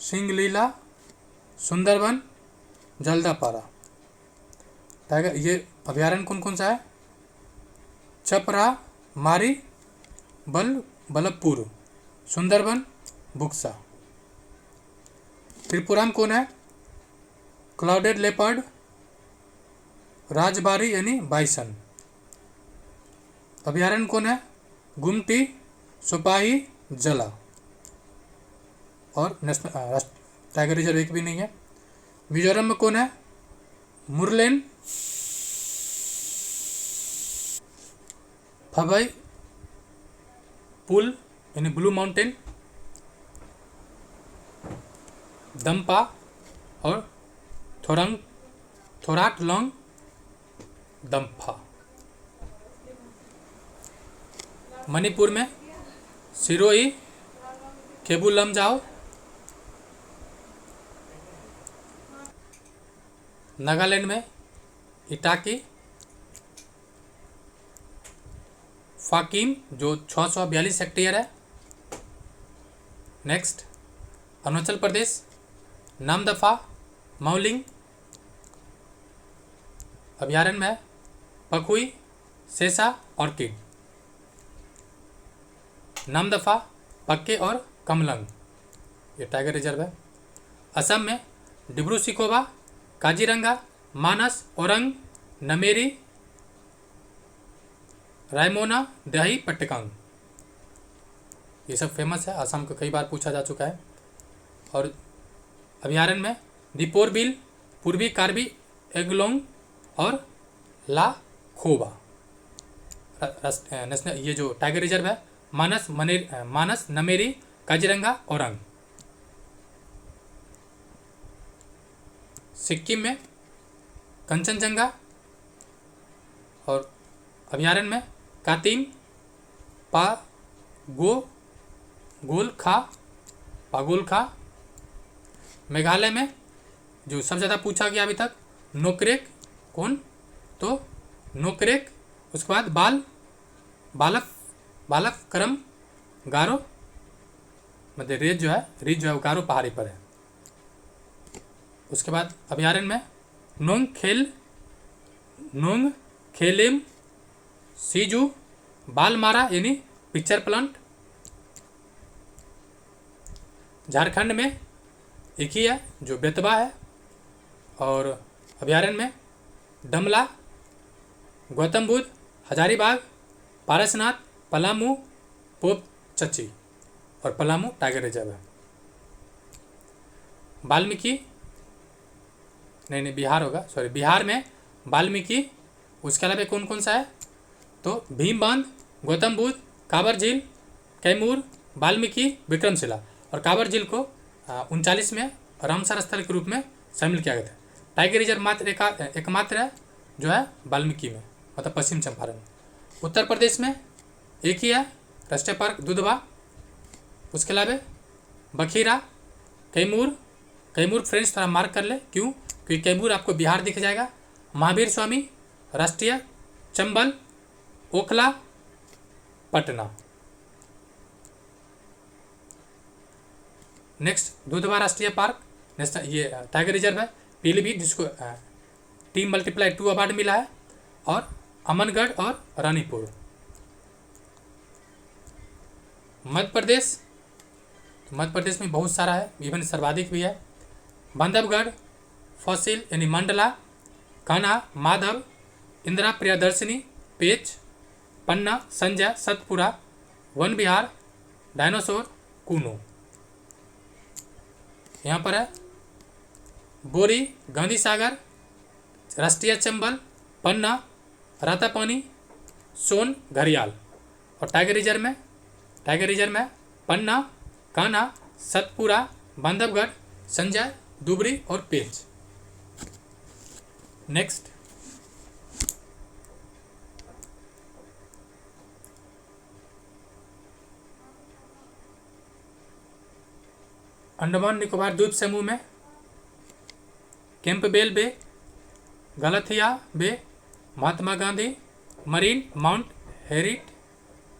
Speaker 1: सिंगलीला, सुंदरबन, जल्दापारा। टाइगर ये अभयारण्य कौन कौन सा है? चपरा, मारी, बलभपुर, सुंदरबन, बुक्सा। त्रिपुरा में कौन है? क्लाउडेड लेपर्ड, राजबारी यानी बाइसन। अभयारण्य कौन है? गुमटी, सुपाही, जला। और नेशनल टाइगर रिजर्व एक भी नहीं है। मिजोरम में कौन है? मुरलेन, फबई पुल यानी ब्लू माउंटेन, दम्पा और थोराटलोंग दम्फा। मणिपुर में सिरोही, केबू लमजाओ। नागालैंड में इटाकी, फाकिम जो 642 हेक्टेयर है। नेक्स्ट अरुणाचल प्रदेश, नामदफा, माउलिंग। अभयारण्य में पखुई, सेसा, ऑर्किड। नामदफा, पक्के और कमलंग ये टाइगर रिजर्व है। असम में डिब्रू सिखोवा, काजीरंगा, मानस, औरंग, नमेरी, रायमोना, दही, पट्टकांग ये सब फेमस है। असम को कई बार पूछा जा चुका है। और अभयारण्य में दीपोर बिल, पूर्वी कार्बी एंगलोंग और ला खोबा। नेशनल ये जो टाइगर रिजर्व है मानस, नमेरी, काजीरंगा, औरंग। सिक्किम में कंचनजंगा। और अभयारण्य में कातिम, पागोलखा। मेघालय में जो सबसे ज़्यादा पूछा गया अभी तक नोकरेक, कौन? तो नोकरेक। उसके बाद बालक करम गारो, मतलब रिज जो है वो गारो पहाड़ी पर है। उसके बाद अभयारण्य में नोंग खेलेम, सीजू, बालमारा यानी पिक्चर प्लांट। झारखंड में एक ही है जो बेतवा है। और अभयारण्य में डमला, गौतम बुद्ध, हजारीबाग, पारसनाथ, पलामू, पोपचची और पलामू टाइगर रिजर्व है। वाल्मीकि नहीं बिहार होगा, सॉरी, बिहार में वाल्मीकि। उसके अलावा कौन कौन सा है? तो भीम बांध, गौतम बुद्ध, कांवर झील, कैमूर, वाल्मीकि, विक्रमशिला। और कांवर झील को 39 में रामसर स्थल के रूप में शामिल किया गया था। टाइगर रिजर्व मात्र एकमात्र है जो है वाल्मीकि में, मतलब पश्चिम चंपारण। उत्तर प्रदेश में एक ही है राष्ट्रीय पार्क दुधवा। उसके अलावा बखीरा, कैमूर फ्रेंड्स थोड़ा मार्क कर ले, क्यों? क्योंकि कैमूर आपको बिहार दिख जाएगा। महावीर स्वामी राष्ट्रीय, चंबल, ओखला, पटना। नेक्स्ट दुधवा राष्ट्रीय पार्क, नेशनल ये टाइगर रिजर्व है। पीलीभीत जिसको T+2 अवार्ड मिला है। और अमनगढ़ और रानीपुर। मध्य प्रदेश में बहुत सारा है, इवन सर्वाधिक भी है। बांधवगढ़, फॉसिल यानी मंडला, कान्हा, माधव, इंदिरा प्रियदर्शिनी, पेच, पन्ना, संजय, सतपुरा, वन विहार, डायनासोर, कूनो। यहाँ पर है बोरी, गांधी सागर, राष्ट्रीय चंबल, पन्ना, रातापानी, सोन, घड़ियाल। और टाइगर रिजर्व में पन्ना, कान्हा, सतपुरा, बांधवगढ़, संजय, दुबरी और पेच। नेक्स्ट, अंडमान निकोबार द्वीप समूह में कैंपबेल बे, गलथिया बे, महात्मा गांधी मरीन, माउंट हेरिट,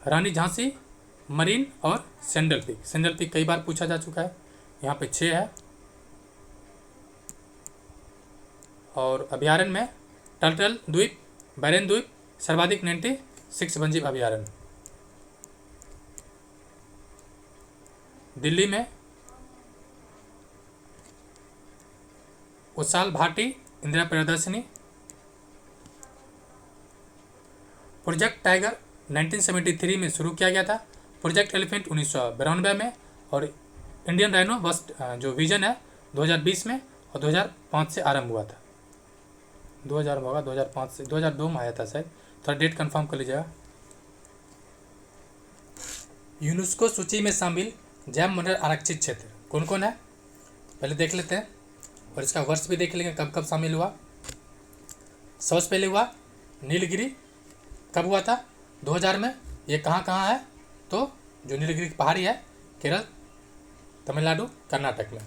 Speaker 1: रानी झांसी मरीन और सैंडल पीक कई बार पूछा जा चुका है। यहाँ पे 6 है। और अभयारण्य में टर्टल द्वीप, बैरन द्वीप, सर्वाधिक 96 वन्यजीव अभयारण्य। दिल्ली में उसाल भाटी, इंदिरा प्रियदर्शिनी। प्रोजेक्ट टाइगर 1973 में शुरू किया गया था। प्रोजेक्ट एलिफेंट 1992 में। और इंडियन राइनो बस्ट जो विजन है 2020 में और 2005 से आरंभ हुआ था। 2000 होगा, 2005 से 2002 में आया था शायद, थोड़ा डेट कंफर्म कर लीजिएगा। यूनेस्को सूची में शामिल जैव मंडल आरक्षित क्षेत्र कौन कौन है, पहले देख लेते हैं और इसका वर्ष भी देख लेंगे कब कब शामिल हुआ। सबसे पहले हुआ नीलगिरी, कब हुआ था? 2000 में। ये कहाँ है? तो जो नीलगिरी की पहाड़ी है केरल, तमिलनाडु, कर्नाटक में।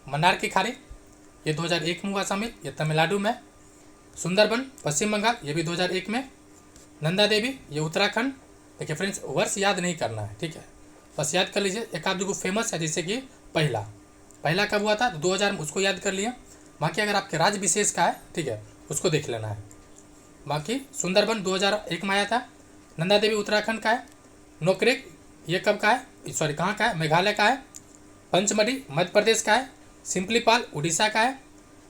Speaker 1: मन्नार की खाड़ी ये 2001 में हुआ शामिल, ये तमिलनाडु में। सुंदरबन पश्चिम बंगाल, ये भी 2001 में। नंदा देवी ये उत्तराखंड। देखिए फ्रेंड्स, वर्ष याद नहीं करना है, ठीक है, बस याद कर लीजिए। एक आध दो फेमस है, जैसे कि पहला कब हुआ था? 2000 में, उसको याद कर लिए। बाकी अगर आपके राज्य विशेष का है, ठीक है, उसको देख लेना है। बाकी सुंदरबन 2001 में आया था। नंदा देवी उत्तराखंड का है। नोकरेक ये कब का है, सॉरी कहाँ का है? मेघालय का है। पंचमढ़ी मध्य प्रदेश का है। सिंपलीपाल उड़ीसा का है।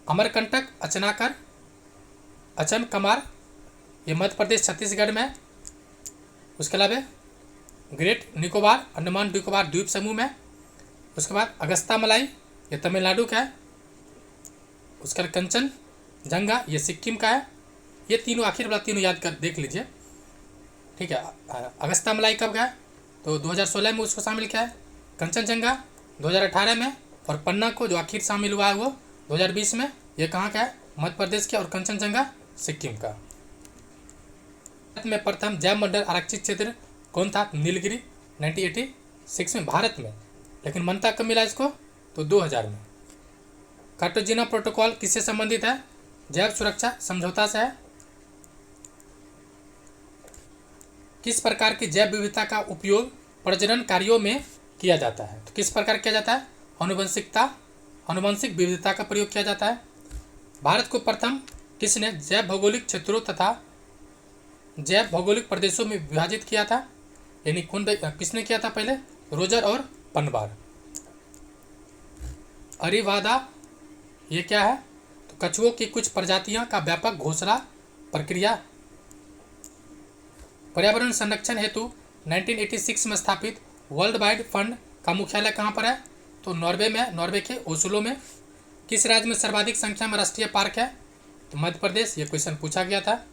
Speaker 1: अमरकंटक अचनाकर अचन कमार ये मध्य प्रदेश छत्तीसगढ़ में है। उसके अलावा ग्रेट निकोबार अंडमान निकोबार द्वीप समूह में। उसके बाद अगस्ता मलाई ये तमिलनाडु का है। उसके बाद कंचनजंगा ये सिक्किम का है। ये तीनों आखिर वाला तीनों याद कर देख लीजिए, ठीक है। अगस्ता मलाई कब का है? तो 2016 में उसको शामिल किया है। कंचनजंगा 2018 में। और पन्ना को जो आखिर शामिल हुआ है वो 2020 में। ये कहाँ का है? मध्य प्रदेश का। और कंचनजंगा सिक्किम का। भारत में प्रथम जैव मंडल आरक्षित क्षेत्र कौन था? नीलगिरी 1986 में भारत में। लेकिन मान्यता कब मिला इसको? तो 2000 में। कार्टाजिना प्रोटोकॉल किससे संबंधित है? जैव सुरक्षा समझौता से है। किस प्रकार की जैव विविधता का उपयोग प्रजनन कार्यों में किया जाता है? तो किस प्रकार किया जाता है? आनुवंशिक विविधता का प्रयोग किया जाता है। भारत को प्रथम किसने जैव भौगोलिक क्षेत्रों तथा जैव भौगोलिक प्रदेशों में विभाजित किया था? यानी किसने किया था पहले? रोजर और पनबार। अरीवादा ये क्या है? तो कछुओं की कुछ प्रजातियों का व्यापक घोषणा प्रक्रिया। पर्यावरण संरक्षण हेतु 1986 में स्थापित वर्ल्ड वाइड फंड का मुख्यालय कहाँ पर है? तो नॉर्वे में। नॉर्वे के ओस्लो में। किस राज्य में सर्वाधिक संख्या में राष्ट्रीय पार्क है? तो मध्य प्रदेश। ये क्वेश्चन पूछा गया था।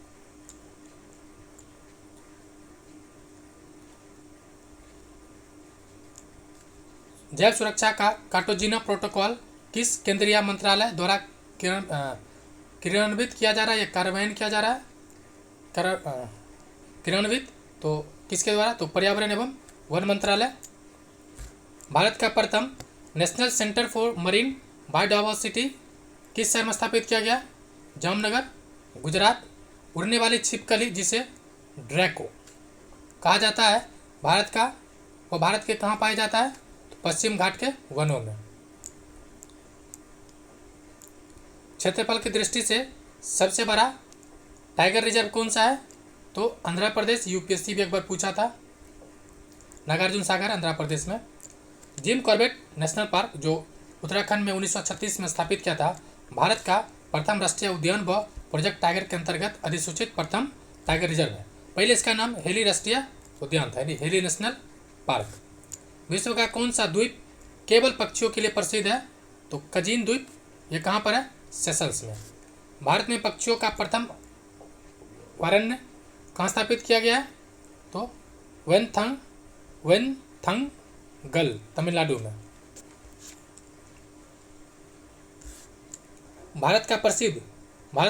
Speaker 1: जैव सुरक्षा का कार्टाजिना प्रोटोकॉल किस केंद्रीय मंत्रालय द्वारा क्रियान्वित किया जा रहा है या कार्यान्वयन किया जा रहा है? क्रियान्वित तो किसके द्वारा? तो पर्यावरण एवं वन मंत्रालय। भारत का प्रथम national centre for marine biodiversity किस शहर में स्थापित किया गया? जामनगर, गुजरात। उड़ने वाली छिपकली जिसे ड्रैको कहा जाता है भारत का, वो भारत के कहाँ पाया जाता है? तो पश्चिम घाट के वनों में। क्षेत्रफल की दृष्टि से सबसे बड़ा टाइगर रिजर्व कौन सा है? तो आंध्र प्रदेश। यूपीएससी भी एक बार पूछा था। नागार्जुन सागर आंध्र प्रदेश में। जिम कॉर्बेट नेशनल पार्क जो उत्तराखंड में 1936 में स्थापित किया था, भारत का प्रथम राष्ट्रीय उद्यान व प्रोजेक्ट टाइगर के अंतर्गत अधिसूचित प्रथम टाइगर रिजर्व है। पहले इसका नाम हेली राष्ट्रीय उद्यान था, यानी हेली नेशनल पार्क। विश्व का कौन सा द्वीप केवल पक्षियों के लिए प्रसिद्ध है? तो कजीन द्वीप, ये कहाँ पर है? सेशल्स में। भारत में पक्षियों का प्रथम अभयारण्य कहाँ स्थापित किया गया है? तो वेनथंगल, तमिलनाडु में। भारत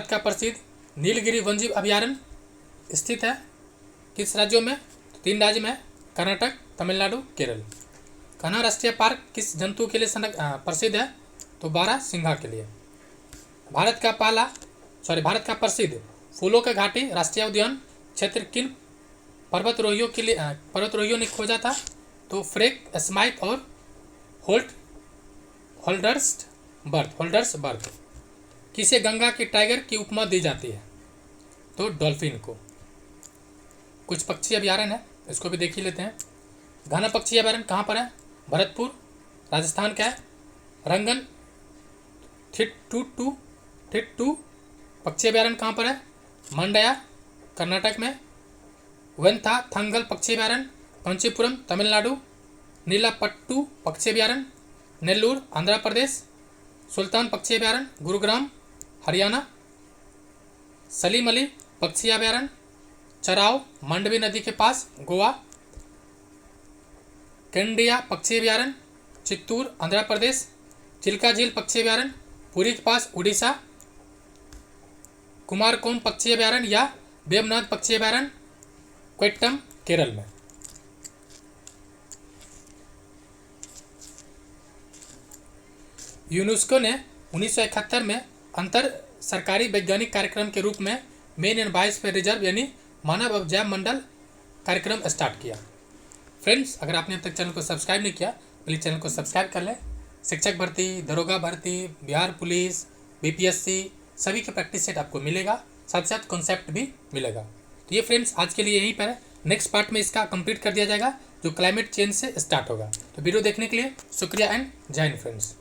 Speaker 1: का प्रसिद्ध नीलगिरी वन्यजीव अभयारण्य स्थित है किस राज्यों में? तो 3 राज्य में, कर्नाटक, तमिलनाडु, केरल। कान्हा राष्ट्रीय पार्क किस जंतु के लिए प्रसिद्ध है? तो बारहसिंघा के लिए। भारत का प्रसिद्ध फूलों का घाटी राष्ट्रीय उद्यान क्षेत्र किन पर्वतरोहियों ने खोजा था? तो फ्रेक, स्माइथ और होल्डर्स बर्थ। किसे गंगा के टाइगर की उपमा दी जाती है? तो डॉल्फिन को। कुछ पक्षी अभयारण्य है, इसको भी देख ही लेते हैं। घाना पक्षी अभयारण्य कहाँ पर है? भरतपुर, राजस्थान का है। रंगन थिट्टू पक्षी अभयारण्य कहाँ पर है? मंडया, कर्नाटक में। वेनथंगल पक्षी अभयारण्य कंचीपुरम, तमिलनाडु। नीलापट्टू पक्षी अभयारण्य नेल्लूर, आंध्र प्रदेश। सुल्तान पक्षी अभयारण्य गुरुग्राम, हरियाणा। सलीम अली पक्षी अभयारण्य चराव, मांडवी नदी के पास, गोवा। केंडिया पक्षी अभयारण्य चित्तूर, आंध्र प्रदेश। चिल्का झील पक्षी अभयारण्य पुरी के पास, उड़ीसा। कुमारकोम पक्षी अभयारण्य या वेबनाथ पक्षी अभयारण्य कोट्टयम, केरल में। यूनेस्को ने 1971 में अंतर सरकारी वैज्ञानिक कार्यक्रम के रूप में मेन एंड बायोस्फीयर रिजर्व यानी मानव जैव मंडल कार्यक्रम स्टार्ट किया। फ्रेंड्स, अगर आपने अब तक चैनल को सब्सक्राइब नहीं किया, प्लीज़ चैनल को सब्सक्राइब कर लें। शिक्षक भर्ती, दरोगा भर्ती, बिहार पुलिस, बीपीएससी सभी के प्रैक्टिस सेट आपको मिलेगा, साथ साथ कॉन्सेप्ट भी मिलेगा। तो ये फ्रेंड्स आज के लिए यहीं पर है। नेक्स्ट पार्ट में इसका कंप्लीट कर दिया जाएगा जो क्लाइमेट चेंज से स्टार्ट होगा। तो वीडियो देखने के लिए शुक्रिया एंड जय हिंद फ्रेंड्स।